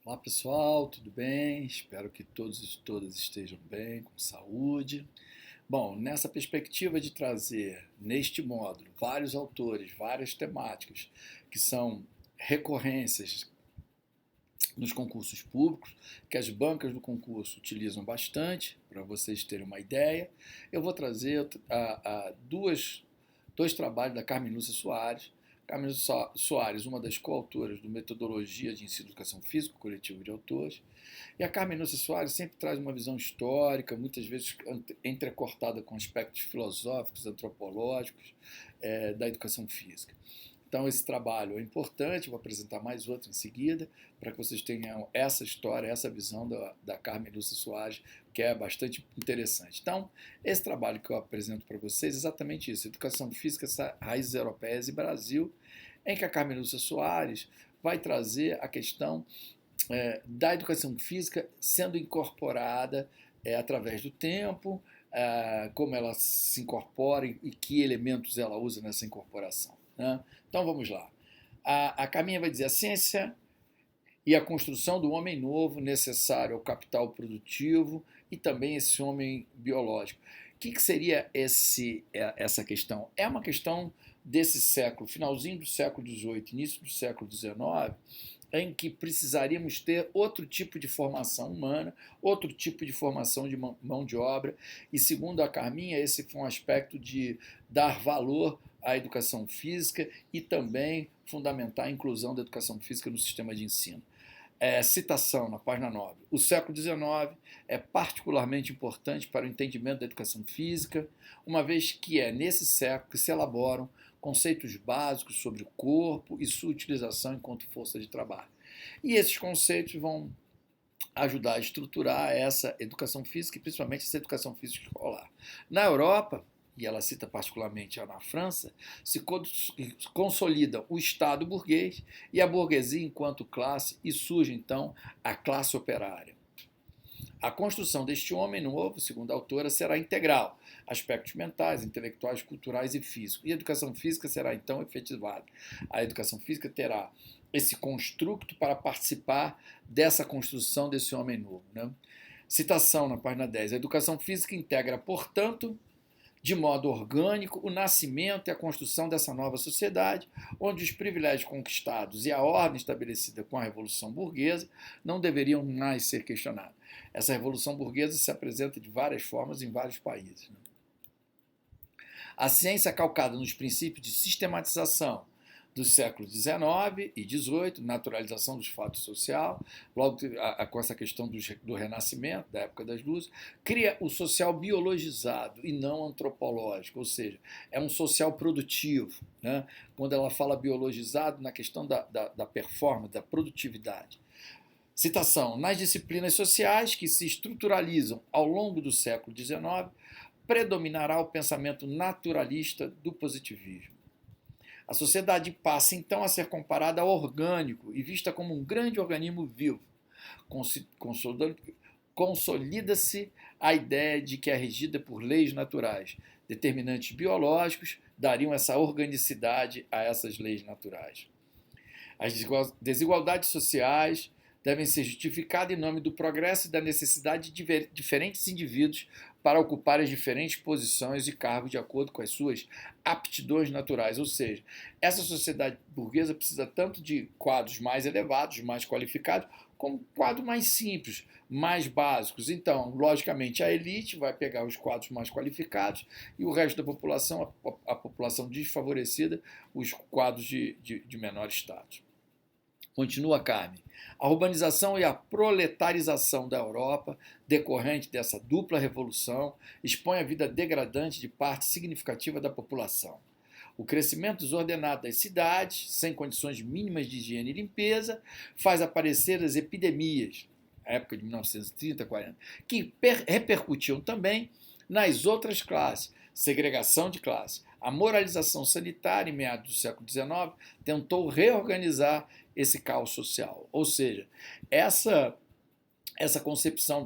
Olá pessoal, tudo bem? Espero que todos e todas estejam bem, com saúde. Bom, nessa perspectiva de trazer neste módulo vários autores, várias temáticas que são recorrências nos concursos públicos, que as bancas do concurso utilizam bastante, para vocês terem uma ideia, eu vou trazer dois trabalhos da Carmen Lúcia Soares. Carmen Lúcia Soares, uma das coautoras do Metodologia de Ensino e Educação Física, coletivo de autores. E a Carmen Lúcia Soares sempre traz uma visão histórica, muitas vezes entrecortada com aspectos filosóficos, antropológicos, da educação física. Então, esse trabalho é importante, vou apresentar mais outro em seguida, para que vocês tenham essa história, essa visão da Carmen Lúcia Soares, que é bastante interessante. Então, esse trabalho que eu apresento para vocês é exatamente isso: Educação Física, Raízes Europeias e Brasil, em que a Carmen Lúcia Soares vai trazer a questão da educação física sendo incorporada através do tempo, como ela se incorpora e que elementos ela usa nessa incorporação. Né? Então vamos lá. A Caminha vai dizer: a ciência e a construção do homem novo necessário ao capital produtivo e também esse homem biológico. O que seria essa questão? É uma questão desse século, finalzinho do século XVIII, início do século XIX, em que precisaríamos ter outro tipo de formação humana, outro tipo de formação de mão de obra, e segundo a Carminha, esse foi um aspecto de dar valor à educação física e também fundamentar a inclusão da educação física no sistema de ensino. Citação na página 9. O século XIX é particularmente importante para o entendimento da educação física, uma vez que é nesse século que se elaboram conceitos básicos sobre o corpo e sua utilização enquanto força de trabalho. E esses conceitos vão ajudar a estruturar essa educação física, e principalmente essa educação física escolar. Na Europa, e ela cita particularmente na França, se consolida o Estado burguês e a burguesia enquanto classe, e surge então a classe operária. A construção deste homem novo, segundo a autora, será integral. Aspectos mentais, intelectuais, culturais e físicos. E a educação física será então efetivada. A educação física terá esse construto para participar dessa construção desse homem novo. Né? Citação na página 10. A educação física integra, portanto, de modo orgânico, o nascimento e a construção dessa nova sociedade, onde os privilégios conquistados e a ordem estabelecida com a Revolução Burguesa não deveriam mais ser questionados. Essa Revolução Burguesa se apresenta de várias formas em vários países. Né? A ciência calcada nos princípios de sistematização dos séculos XIX e XVIII, naturalização dos fatos social, logo com essa questão do Renascimento, da época das luzes, cria o social biologizado e não antropológico, ou seja, é um social produtivo. Né? Quando ela fala biologizado, na questão da performance, da produtividade. Citação: nas disciplinas sociais que se estruturalizam ao longo do século XIX, predominará o pensamento naturalista do positivismo. A sociedade passa então a ser comparada ao orgânico e vista como um grande organismo vivo. Consolida-se a ideia de que é regida por leis naturais. Determinantes biológicos dariam essa organicidade a essas leis naturais. As desigualdades sociais devem ser justificadas em nome do progresso e da necessidade de diferentes indivíduos para ocupar as diferentes posições e cargos de acordo com as suas aptidões naturais. Ou seja, essa sociedade burguesa precisa tanto de quadros mais elevados, mais qualificados, como quadros mais simples, mais básicos. Então, logicamente, a elite vai pegar os quadros mais qualificados e o resto da população, a população desfavorecida, os quadros de menor status. Continua Carmen. A urbanização e a proletarização da Europa, decorrente dessa dupla revolução, expõe a vida degradante de parte significativa da população. O crescimento desordenado das cidades, sem condições mínimas de higiene e limpeza, faz aparecer as epidemias, na época de 1930, 40, que repercutiam também nas outras classes, segregação de classe. A moralização sanitária, em meados do século XIX, tentou reorganizar esse caos social. Ou seja, essa concepção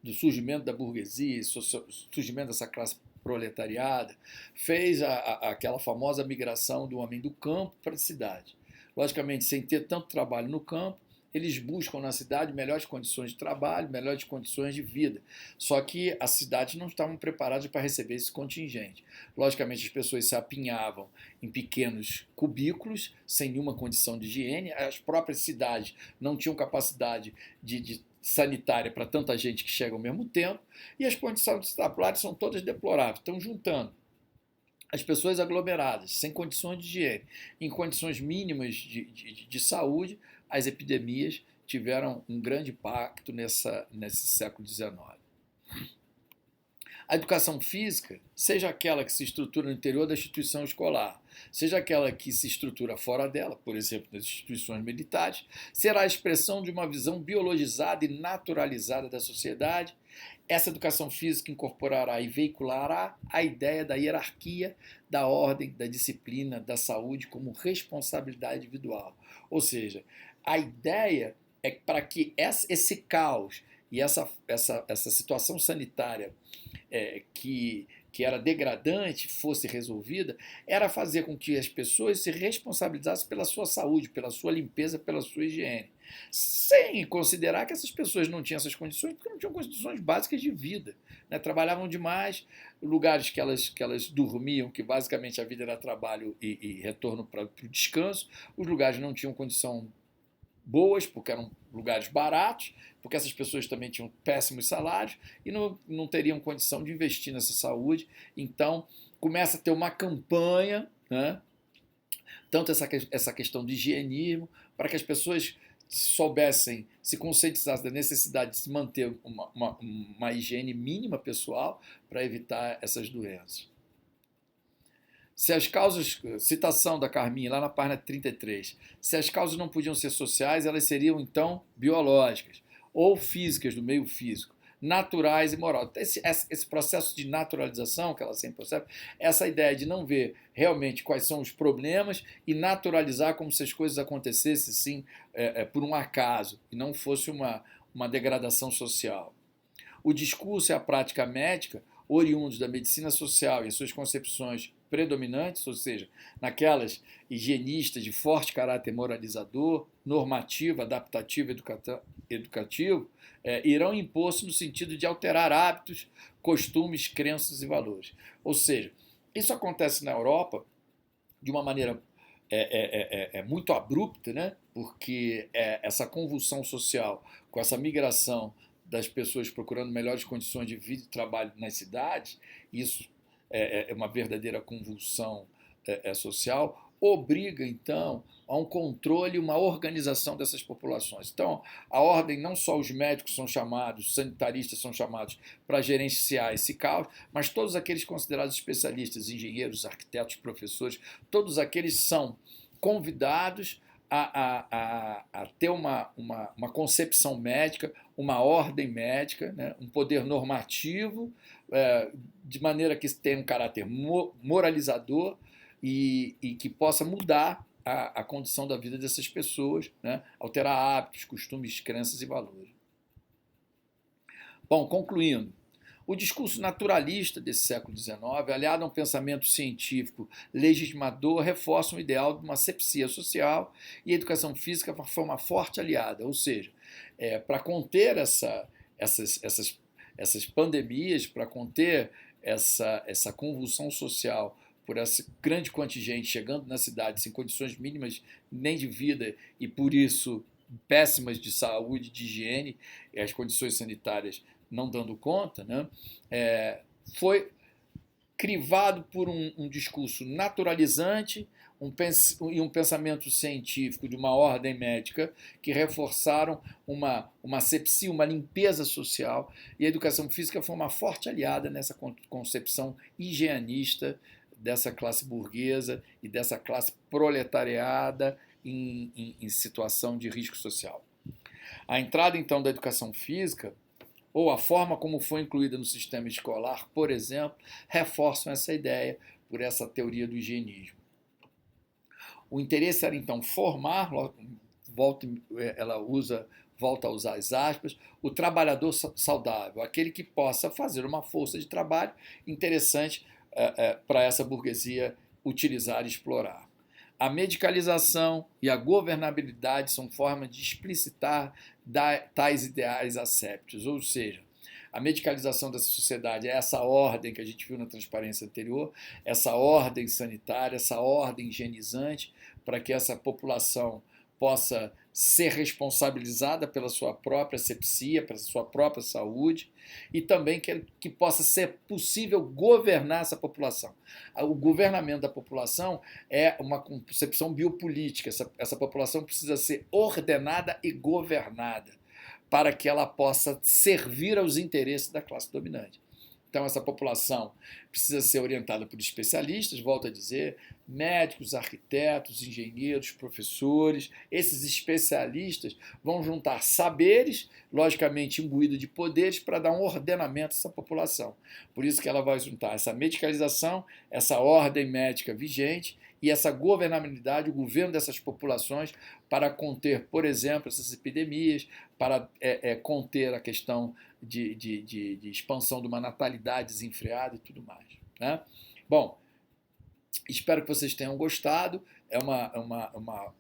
do surgimento da burguesia, surgimento dessa classe proletariada, fez aquela famosa migração do homem do campo para a cidade. Logicamente, sem ter tanto trabalho no campo, eles buscam na cidade melhores condições de trabalho, melhores condições de vida. Só que as cidades não estavam preparadas para receber esse contingente. Logicamente, as pessoas se apinhavam em pequenos cubículos, sem nenhuma condição de higiene. As próprias cidades não tinham capacidade de sanitária para tanta gente que chega ao mesmo tempo. E as condições hospitalares são todas deploráveis. Estão juntando as pessoas aglomeradas, sem condições de higiene, em condições mínimas de saúde, as epidemias tiveram um grande impacto nesse século XIX. A educação física, seja aquela que se estrutura no interior da instituição escolar, seja aquela que se estrutura fora dela, por exemplo, nas instituições militares, será a expressão de uma visão biologizada e naturalizada da sociedade. Essa educação física incorporará e veiculará a ideia da hierarquia, da ordem, da disciplina, da saúde como responsabilidade individual. Ou seja, a ideia é que para que esse caos e essa situação sanitária que era degradante fosse resolvida, era fazer com que as pessoas se responsabilizassem pela sua saúde, pela sua limpeza, pela sua higiene. Sem considerar que essas pessoas não tinham essas condições, porque não tinham condições básicas de vida. Né? Trabalhavam demais, lugares que elas dormiam, que basicamente a vida era trabalho e retorno para o descanso, os lugares não tinham condição boas, porque eram lugares baratos, porque essas pessoas também tinham péssimos salários e não teriam condição de investir nessa saúde. Então, começa a ter uma campanha, né? Tanto essa questão de higienismo, para que as pessoas soubessem, se conscientizassem da necessidade de se manter uma higiene mínima pessoal para evitar essas doenças. Se as causas, citação da Carminha, lá na página 33, se as causas não podiam ser sociais, elas seriam então biológicas, ou físicas, do meio físico, naturais e morais. Esse processo de naturalização, que ela sempre percebe, essa ideia de não ver realmente quais são os problemas e naturalizar como se as coisas acontecessem, sim, por um acaso, e não fosse uma degradação social. O discurso e a prática médica, oriundos da medicina social e as suas concepções predominantes, ou seja, naquelas higienistas de forte caráter moralizador, normativo, adaptativo, educativo, irão impor-se no sentido de alterar hábitos, costumes, crenças e valores. Ou seja, isso acontece na Europa de uma maneira muito abrupta, né? Porque essa convulsão social, com essa migração das pessoas procurando melhores condições de vida e trabalho nas cidades, isso é uma verdadeira convulsão social, obriga, então, a um controle e uma organização dessas populações. Então, a ordem, não só os médicos são chamados, os sanitaristas são chamados para gerenciar esse caos, mas todos aqueles considerados especialistas, engenheiros, arquitetos, professores, todos aqueles são convidados a ter uma concepção médica, uma ordem médica, né, um poder normativo, de maneira que tenha um caráter moralizador e que possa mudar a condição da vida dessas pessoas, né, alterar hábitos, costumes, crenças e valores. Bom, concluindo, o discurso naturalista desse século XIX, aliado a um pensamento científico legitimador, reforça o ideal de uma asepsia social, e a educação física foi uma forte aliada, ou seja, para conter essas pandemias, para conter essa convulsão social por esse grande contingente chegando na cidade sem condições mínimas nem de vida e, por isso, péssimas de saúde, de higiene, e as condições sanitárias não dando conta, né? Foi crivado por um discurso naturalizante e um pensamento científico de uma ordem médica que reforçaram uma asepsia, uma limpeza social, e a educação física foi uma forte aliada nessa concepção higienista dessa classe burguesa e dessa classe proletariada em situação de risco social. A entrada, então, da educação física, ou a forma como foi incluída no sistema escolar, por exemplo, reforçam essa ideia por essa teoria do higienismo. O interesse era, então, formar, volta a usar as aspas, o trabalhador saudável, aquele que possa fazer uma força de trabalho interessante para essa burguesia utilizar e explorar. A medicalização e a governabilidade são formas de explicitar tais ideais assépticos, ou seja, a medicalização dessa sociedade é essa ordem que a gente viu na transparência anterior, essa ordem sanitária, essa ordem higienizante, para que essa população possa ser responsabilizada pela sua própria asepsia, pela sua própria saúde, e também que possa ser possível governar essa população. O governamento da população é uma concepção biopolítica, essa população precisa ser ordenada e governada para que ela possa servir aos interesses da classe dominante. Então, essa população precisa ser orientada por especialistas, volto a dizer, médicos, arquitetos, engenheiros, professores. Esses especialistas vão juntar saberes, logicamente imbuídos de poderes, para dar um ordenamento a essa população. Por isso que ela vai juntar essa medicalização, essa ordem médica vigente e essa governabilidade, o governo dessas populações, para conter, por exemplo, essas epidemias, para conter a questão de expansão de uma natalidade desenfreada e tudo mais. Né? Bom, espero que vocês tenham gostado. É uma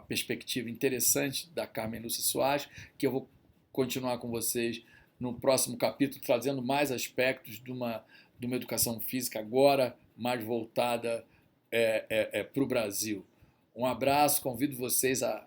perspectiva interessante da Carmen Lúcia Soares, que eu vou continuar com vocês no próximo capítulo, trazendo mais aspectos de uma educação física agora mais voltada para o Brasil. Um abraço, convido vocês a